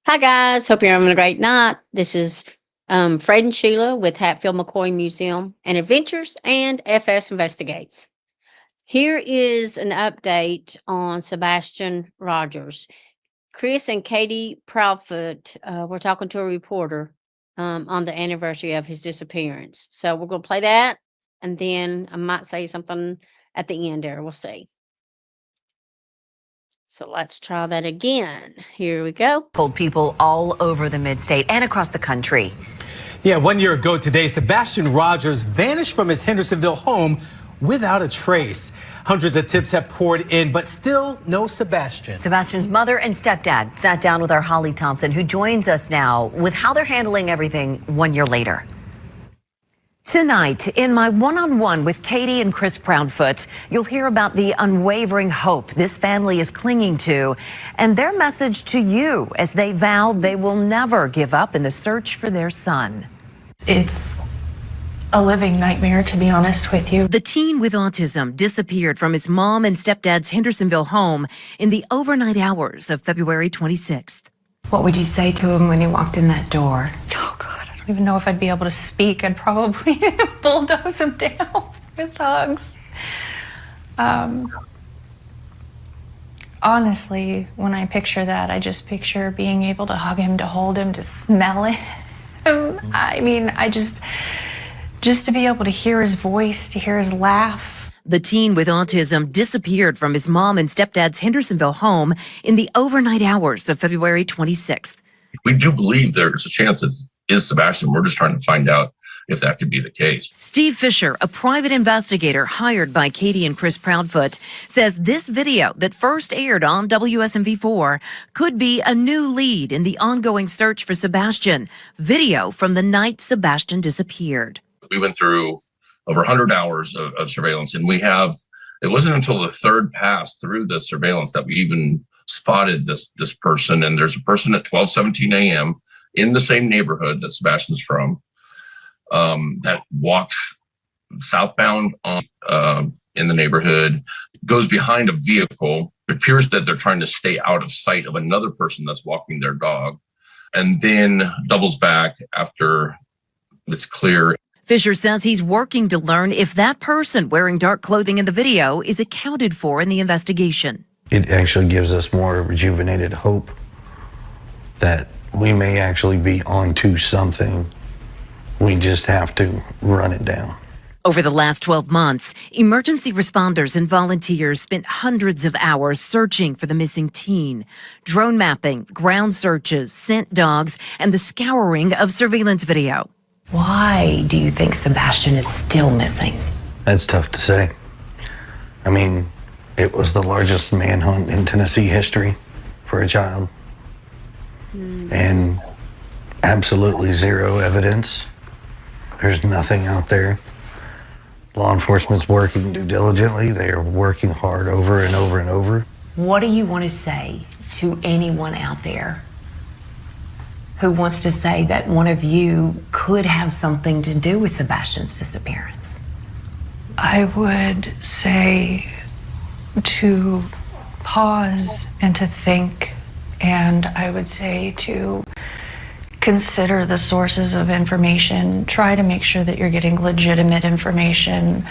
Hi guys, hope you're having a great night. This is Fred and Sheila with Hatfield McCoy Museum and Adventures and FS Investigates. Here is an update on Sebastian Rogers. Chris and Katie Proudfoot were talking to a reporter on the anniversary of his disappearance. So we're going to play that, and then I might say something at the end there. We'll see. So let's try that again. Here we go. Told people all over the mid-state and across the country. Yeah, 1 year ago today, Sebastian Rogers vanished from his Hendersonville home without a trace. Hundreds of tips have poured in, but still no Sebastian. Sebastian's mother and stepdad sat down with our Holly Thompson, who joins us now with how they're handling everything 1 year later. Tonight, in my one-on-one with Katie and Chris Proudfoot, you'll hear about the unwavering hope this family is clinging to and their message to you as they vow they will never give up in the search for their son. It's a living nightmare, to be honest with you. The teen with autism disappeared from his mom and stepdad's Hendersonville home in the overnight hours of February 26th. What would you say to him when he walked in that door? Oh, God. I don't even know if I'd be able to speak. I'd probably bulldoze him down with hugs. Honestly, when I picture that, I just picture being able to hug him, to hold him, to smell him. I mean, just to be able to hear his voice, to hear his laugh. The teen with autism disappeared from his mom and stepdad's Hendersonville home in the overnight hours of February 26th. We do believe there's a chance it is Sebastian. We're just trying to find out if that could be the case. Steve Fisher, a private investigator hired by Katie and Chris Proudfoot, says this video that first aired on WSMV4 could be a new lead in the ongoing search for Sebastian. Video from the night Sebastian disappeared. We went through over 100 hours of surveillance, and it wasn't until the third pass through the surveillance that we even spotted this person. And there's a person at 12:17 a.m. in the same neighborhood that Sebastian's from that walks southbound in the neighborhood, goes behind a vehicle. It appears that they're trying to stay out of sight of another person that's walking their dog, and then doubles back after it's clear. Fisher says he's working to learn if that person wearing dark clothing in the video is accounted for in the investigation. It actually gives us more rejuvenated hope that we may actually be onto something. We just have to run it down. Over the last 12 months, emergency responders and volunteers spent hundreds of hours searching for the missing teen. Drone mapping, ground searches, scent dogs, and the scouring of surveillance video. Why do you think Sebastian is still missing? That's tough to say. I mean, it was the largest manhunt in Tennessee history for a child. And absolutely zero evidence. There's nothing out there. Law enforcement's working diligently. They are working hard over and over and over. What do you want to say to anyone out there who wants to say that one of you could have something to do with Sebastian's disappearance? I would say to pause and to think, and I would say to consider the sources of information. Try to make sure that you're getting legitimate information.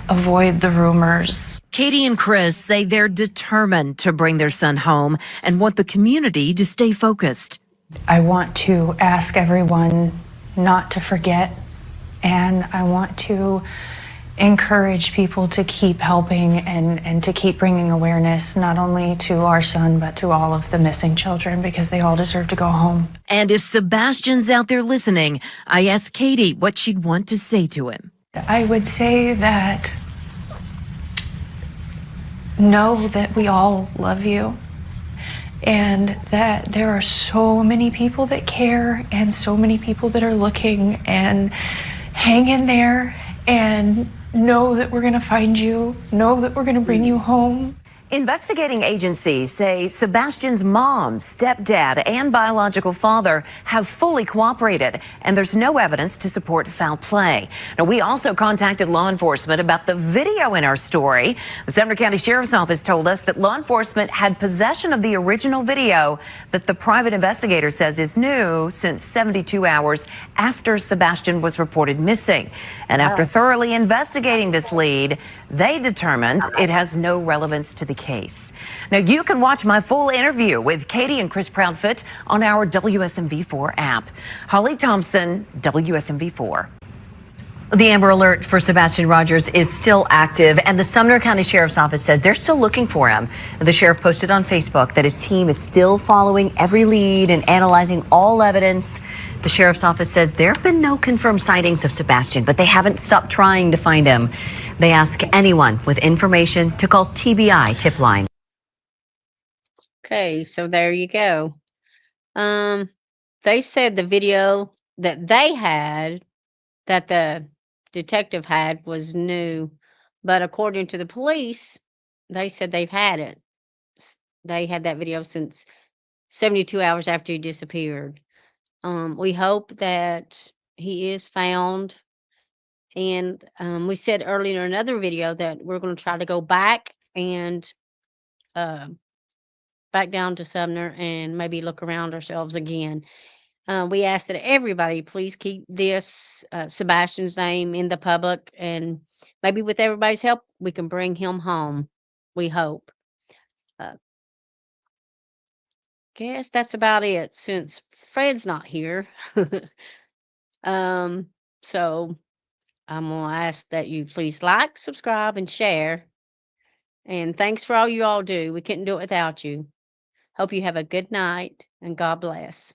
Avoid the rumors. Katie and Chris say they're determined to bring their son home and want the community to stay focused. I want to ask everyone not to forget, and I want to encourage people to keep helping and to keep bringing awareness not only to our son but to all of the missing children, because they all deserve to go home. And if Sebastian's out there listening, I asked Katie what she'd want to say to him. I would say that know that we all love you, and that there are so many people that care and so many people that are looking, and hang in there and know that we're going to find you, know that we're going to bring you home. Investigating agencies say Sebastian's mom, stepdad, and biological father have fully cooperated, and there's no evidence to support foul play. Now, we also contacted law enforcement about the video in our story. The Sumner County Sheriff's Office told us that law enforcement had possession of the original video that the private investigator says is new since 72 hours after Sebastian was reported missing. And after thoroughly investigating this lead, they determined it has no relevance to the case. Now, you can watch my full interview with Katie and Chris Proudfoot on our WSMV4 app. Holly Thompson, WSMV4. The Amber Alert for Sebastian Rogers is still active, and the Sumner County Sheriff's Office says they're still looking for him. The sheriff posted on Facebook that his team is still following every lead and analyzing all evidence. The sheriff's office says there have been no confirmed sightings of Sebastian, but they haven't stopped trying to find him. They ask anyone with information to call TBI tip line. Okay, so there you go. They said the video that they had, that the detective had, was new, but according to the police, they said they've had it. They had that video since 72 hours after he disappeared. We hope that he is found. And we said earlier in another video that we're going to try to go back and back down to Sumner and maybe look around ourselves again. We ask that everybody please keep this Sebastian's name in the public, and maybe with everybody's help, we can bring him home. We hope. Guess that's about it since Fred's not here. So I'm going to ask that you please like, subscribe, and share. And thanks for all you all do. We couldn't do it without you. Hope you have a good night, and God bless.